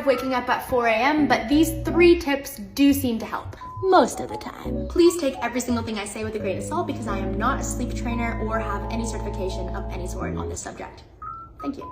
of waking up at 4 a.m., but these 3 tips do seem to help. Most of the time. Please take every single thing I say with a grain of salt because I am not a sleep trainer or have any certification of any sort on this subject. Thank you.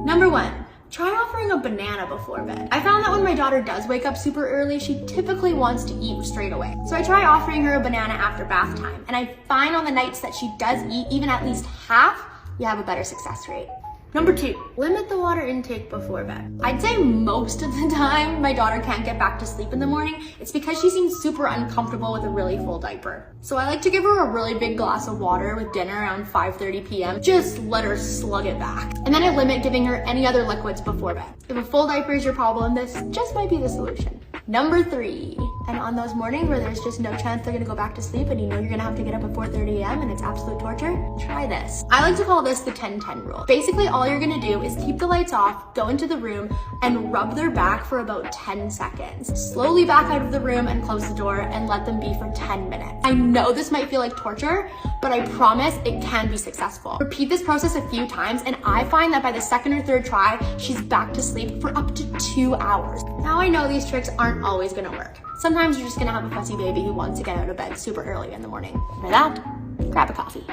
Number 1, try offering a banana before bed. I found that when my daughter does wake up super early, she typically wants to eat straight away. So I try offering her a banana after bath time, and I find on the nights that she does eat even at least half, you have a better success rate. Number 2, limit the water intake before bed. I'd say most of the time my daughter can't get back to sleep in the morning. It's because she seems super uncomfortable with a really full diaper. So I like to give her a really big glass of water with dinner around 5:30 p.m. Just let her slug it back. And then I limit giving her any other liquids before bed. If a full diaper is your problem, this just might be the solution. Number 3, and on those mornings where there's just no chance they're gonna go back to sleep and you know you're gonna have to get up at 4:30 a.m. and it's absolute torture, try this. I like to call this the 10-10 rule. Basically, all you're gonna do is keep the lights off, go into the room, and rub their back for about 10 seconds. Slowly back out of the room and close the door and let them be for 10 minutes. I know this might feel like torture, but I promise it can be successful. Repeat this process a few times, and I find that by the 2nd or 3rd try, she's back to sleep for up to 2 hours. Now I know these tricks aren't always gonna work. Sometimes you're just gonna have a fussy baby who wants to get out of bed super early in the morning. For that, grab a coffee.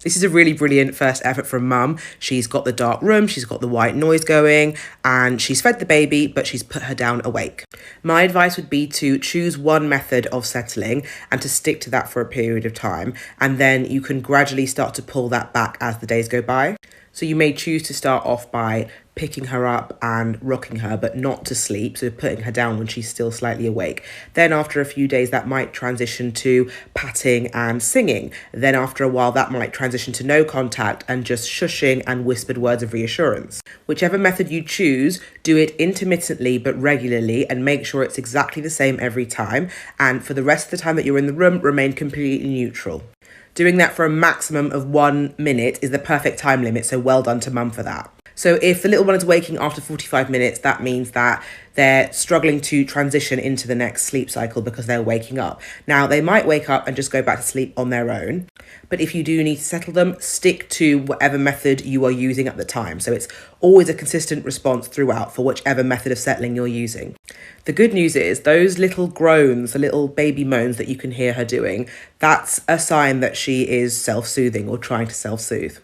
This is a really brilliant first effort from mum. She's got the dark room, she's got the white noise going, and she's fed the baby, but she's put her down awake. My advice would be to choose one method of settling and to stick to that for a period of time. And then you can gradually start to pull that back as the days go by. So you may choose to start off by picking her up and rocking her, but not to sleep, so putting her down when she's still slightly awake. Then after a few days, that might transition to patting and singing. Then after a while, that might transition to no contact and just shushing and whispered words of reassurance. Whichever method you choose, do it intermittently but regularly and make sure it's exactly the same every time. And for the rest of the time that you're in the room, remain completely neutral. Doing that for a maximum of 1 minute is the perfect time limit, so well done to mum for that. So if the little one is waking after 45 minutes, that means that they're struggling to transition into the next sleep cycle because they're waking up. Now, they might wake up and just go back to sleep on their own. But if you do need to settle them, stick to whatever method you are using at the time. So it's always a consistent response throughout for whichever method of settling you're using. The good news is those little groans, the little baby moans that you can hear her doing, that's a sign that she is self-soothing or trying to self-soothe.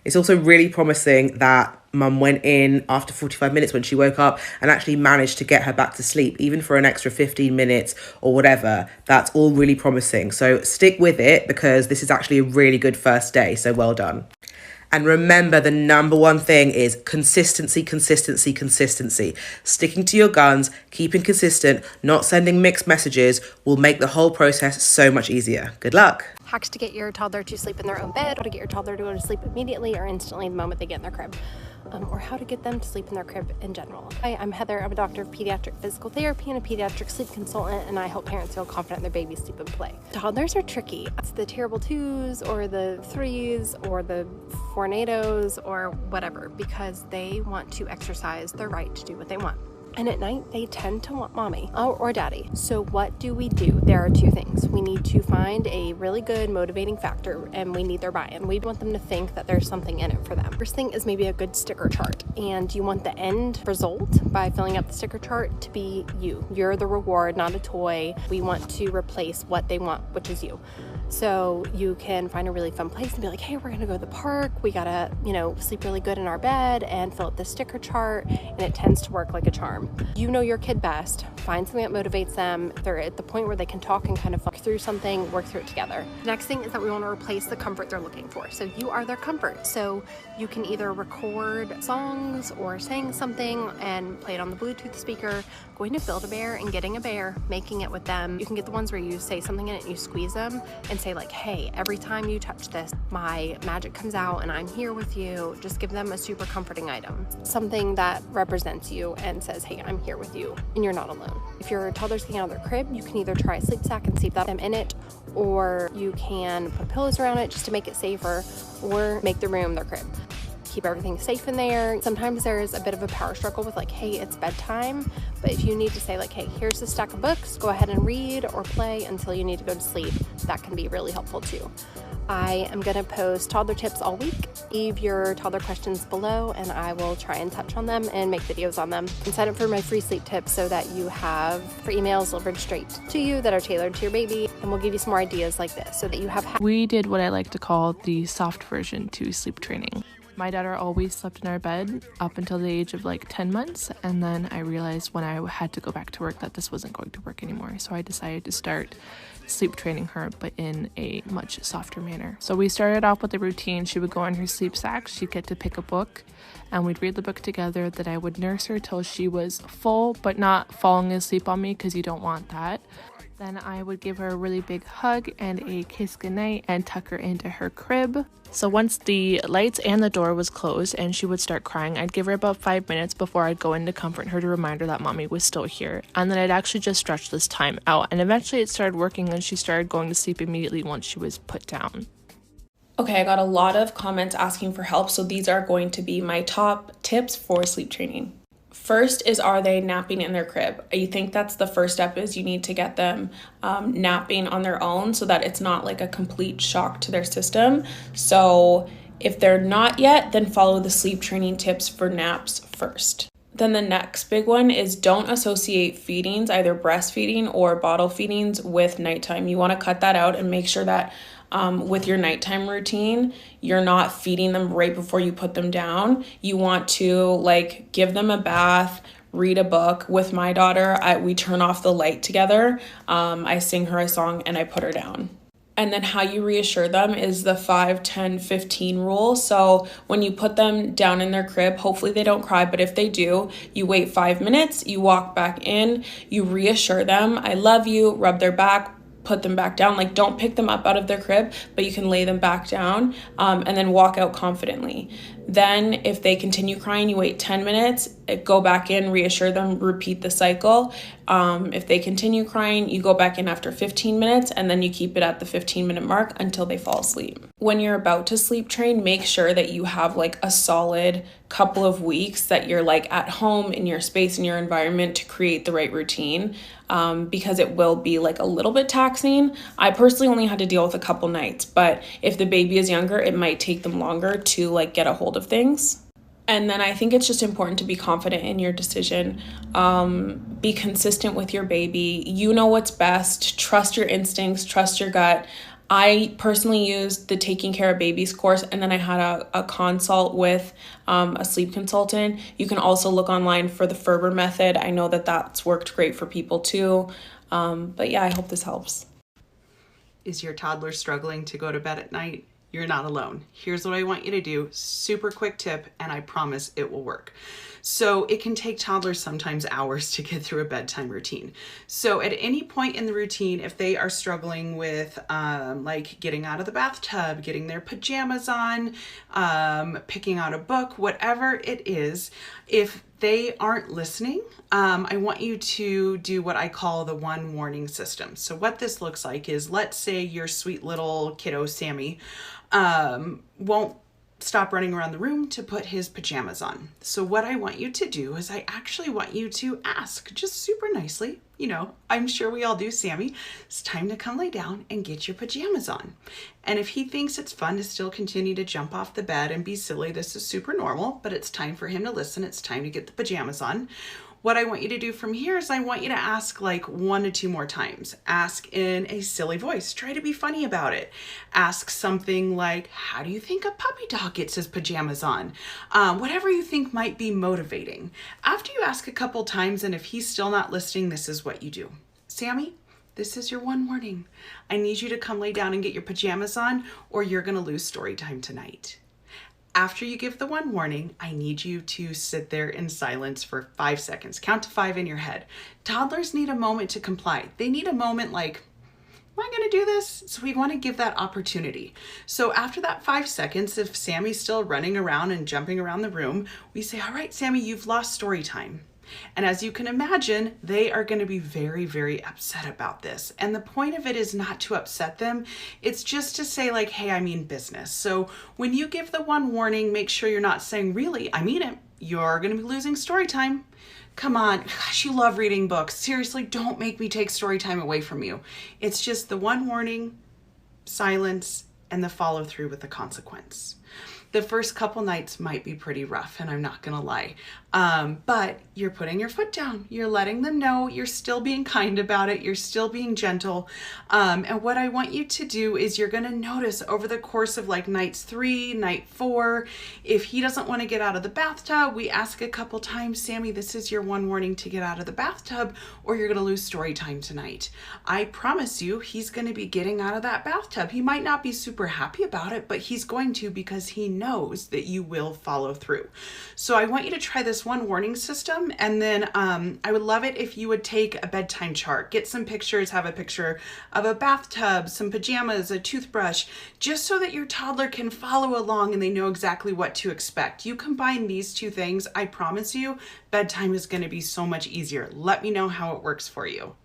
It's also really promising that mum went in after 45 minutes when she woke up and actually managed to get her back to sleep, even for an extra 15 minutes or whatever. That's all really promising. So stick with it because this is actually a really good first day. So well done. And remember, the number one thing is consistency, consistency, consistency. Sticking to your guns, keeping consistent, not sending mixed messages will make the whole process so much easier. Good luck. Hacks to get your toddler to sleep in their own bed, how to get your toddler to go to sleep immediately or instantly the moment they get in their crib, or how to get them to sleep in their crib in general. Hi, I'm Heather. I'm a doctor of pediatric physical therapy and a pediatric sleep consultant, and I help parents feel confident their babies sleep and play. Toddlers are tricky. It's the terrible 2s or the 3s or the tornadoes or whatever, because they want to exercise their right to do what they want. And at night, they tend to want mommy or daddy. So what do? There are 2 things. We need to find a really good motivating factor, and we need their buy-in. We want them to think that there's something in it for them. First thing is maybe a good sticker chart. And you want the end result by filling up the sticker chart to be you. You're the reward, not a toy. We want to replace what they want, which is you. So you can find a really fun place and be like, hey, we're gonna go to the park. We gotta, sleep really good in our bed and fill out the sticker chart. And it tends to work like a charm. You know your kid best. Find something that motivates them. They're at the point where they can talk and kind of work through something, work through it together. The next thing is that we want to replace the comfort they're looking for. So you are their comfort. So you can either record songs or sing something and play it on the Bluetooth speaker, going to Build-A-Bear and getting a bear, making it with them. You can get the ones where you say something in it and you squeeze them and say like, hey, every time you touch this, my magic comes out and I'm here with you. Just give them a super comforting item. Something that represents you and says, hey, I'm here with you and you're not alone. If your toddler's getting out of their crib, you can either try a sleep sack and sleep them in it, or you can put pillows around it just to make it safer, or make the room their crib. Keep everything safe in there. Sometimes there's a bit of a power struggle with like, hey, it's bedtime. But if you need to say like, hey, here's a stack of books, go ahead and read or play until you need to go to sleep, that can be really helpful too. I am going to post toddler tips all week. Leave your toddler questions below and I will try and touch on them and make videos on them. And sign up for my free sleep tips so that you have free emails delivered straight to you that are tailored to your baby. And we'll give you some more ideas like this so that you have. We did what I like to call the soft version to sleep training. My daughter always slept in our bed up until the age of like 10 months, and then I realized when I had to go back to work that this wasn't going to work anymore, so I decided to start sleep training her, but in a much softer manner. So we started off with a routine. She would go on her sleep sack, she'd get to pick a book, and we'd read the book together. That I would nurse her till she was full, but not falling asleep on me, because you don't want that. Then I would give her a really big hug and a kiss goodnight and tuck her into her crib. So once the lights and the door was closed and she would start crying, I'd give her about 5 minutes before I'd go in to comfort her to remind her that mommy was still here. And then I'd actually just stretch this time out. And eventually it started working and she started going to sleep immediately once she was put down. Okay, I got a lot of comments asking for help, so these are going to be my top tips for sleep training. First is, are they napping in their crib? I think that's the first step, is you need to get them napping on their own so that it's not like a complete shock to their system. So if they're not yet, then follow the sleep training tips for naps first. Then the next big one is, don't associate feedings, either breastfeeding or bottle feedings, with nighttime. You want to cut that out and make sure that with your nighttime routine, you're not feeding them right before you put them down. You want to like give them a bath, read a book. With my daughter, we turn off the light together. I sing her a song and I put her down. And then how you reassure them is the 5, 10, 15 rule. So when you put them down in their crib, hopefully they don't cry, but if they do, you wait 5 minutes, you walk back in, you reassure them, I love you, rub their back, put them back down. Like, don't pick them up out of their crib, but you can lay them back down and then walk out confidently. Then if they continue crying, you wait 10 minutes, go back in, reassure them, repeat the cycle. If they continue crying, you go back in after 15 minutes and then you keep it at the 15-minute mark until they fall asleep. When you're about to sleep train, make sure that you have like a solid couple of weeks that you're like at home in your space, in your environment, to create the right routine, because it will be like a little bit taxing. I personally only had to deal with a couple nights, but if the baby is younger, it might take them longer to like get a hold of things. And then I think it's just important to be confident in your decision. Be consistent with your baby. You know what's best. Trust your instincts, trust your gut. I personally used the Taking Care of Babies course, and then I had a consult with a sleep consultant. You can also look online for the Ferber method. I know that that's worked great for people too. But yeah, I hope this helps. Is your toddler struggling to go to bed at night? You're not alone. Here's what I want you to do. Super quick tip, and I promise it will work. So it can take toddlers sometimes hours to get through a bedtime routine. So at any point in the routine, if they are struggling with like getting out of the bathtub, getting their pajamas on, picking out a book, whatever it is, if they aren't listening, I want you to do what I call the one warning system. So what this looks like is, let's say your sweet little kiddo, Sammy, won't stop running around the room to put his pajamas on. So what I want you to do is, I actually want you to ask, just super nicely, you know, I'm sure we all do, Sammy, it's time to come lay down and get your pajamas on. And if he thinks it's fun to still continue to jump off the bed and be silly, this is super normal, but it's time for him to listen. It's time to get the pajamas on. What I want you to do from here is, I want you to ask like 1 to 2 more times. Ask in a silly voice. Try to be funny about it. Ask something like, how do you think a puppy dog gets his pajamas on? Whatever you think might be motivating. After you ask a couple times, and if he's still not listening, this is what you do. Sammy, this is your one warning. I need you to come lay down and get your pajamas on, or you're going to lose story time tonight. After you give the one warning, I need you to sit there in silence for 5 seconds. Count to 5 in your head. Toddlers need a moment to comply. They need a moment like, am I going to do this? So we want to give that opportunity. So after that 5 seconds, if Sammy's still running around and jumping around the room, we say, all right, Sammy, you've lost story time. And as you can imagine, they are going to be very, very upset about this. And the point of it is not to upset them. It's just to say like, hey, I mean business. So when you give the one warning, make sure you're not saying, really, I mean it. You're going to be losing story time. Come on, gosh, you love reading books. Seriously, don't make me take story time away from you. It's just the one warning, silence, and the follow through with the consequence. The first couple nights might be pretty rough, and I'm not gonna lie, but you're putting your foot down. You're letting them know you're still being kind about it. You're still being gentle. And what I want you to do is you're gonna notice over the course of like night 3, night 4, if he doesn't wanna get out of the bathtub, we ask a couple times, Sammy, this is your one warning to get out of the bathtub, or you're gonna lose story time tonight. I promise you, he's gonna be getting out of that bathtub. He might not be super happy about it, but he's going to, because he knows that you will follow through. So I want you to try this one warning system, and then I would love it if you would take a bedtime chart, get some pictures, have a picture of a bathtub, some pajamas, a toothbrush, just so that your toddler can follow along and they know exactly what to expect. You combine these two things, I promise you, bedtime is going to be so much easier. Let me know how it works for you.